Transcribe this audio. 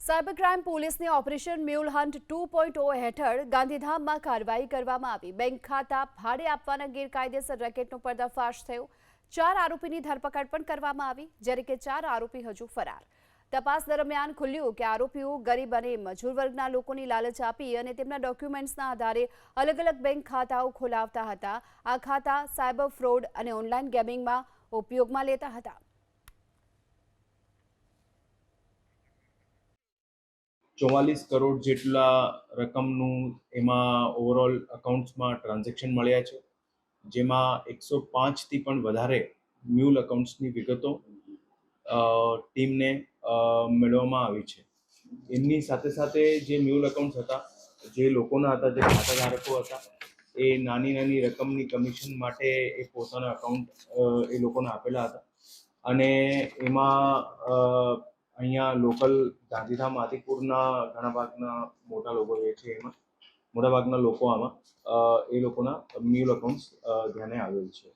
Cyber crime પોલીસની operation mule hunt 2.0 હેઠળ ગાંધીધામમાં કાર્યવાહી કરવામાં આવી। બેંક ખાતા ભાડે આપવાના ગેરકાયદેસર રેકેટનો પર્દાફાશ થયો। 4 આરોપીની ધરપકડ પણ કરવામાં આવી, જ્યારે કે 4 આરોપી હજુ ફરાર। તપાસ દરમિયાન ખુલ્યું કે આરોપીઓ ગરીબ અને મજૂર વર્ગના લોકોની લાલચ આપી અને તેમના ડોક્યુમેન્ટ્સના આધારે અલગ અલગ બેંક ખાતાઓ ખોલાવતા હતા। આ ખાતા સાયબર ફ્રોડ અને ઓનલાઈન ગેમિંગમાં ઉપયોગમાં લેતા હતા। 44 કરોડ જેટલા રકમનું એમાં ઓવરઓલ અકાઉન્ટ્સમાં ટ્રાન્ઝેક્શન મળ્યા છે, જેમાં 105થી પણ વધારે મ્યુલ અકાઉન્ટ્સની વિગતો ટીમને મેળવવામાં આવી છે। એમની સાથે સાથે જે મ્યુલ અકાઉન્ટ્સ હતા, જે લોકોના હતા, જે ખાતાધારકો હતા, એ નાની નાની રકમની કમિશન માટે એ પોતાના અકાઉન્ટ એ લોકોને આપેલા હતા। અને એમાં અહીંયા લોકલ ગાંધીધામ આદિપુરના ઘણા ભાગના મોટા લોકો જે છે, એમાં મોટાભાગના લોકો આમાં એ લોકોના મ્યુલ અકાઉન્ટ્સ ધ્યાને આવેલ છે।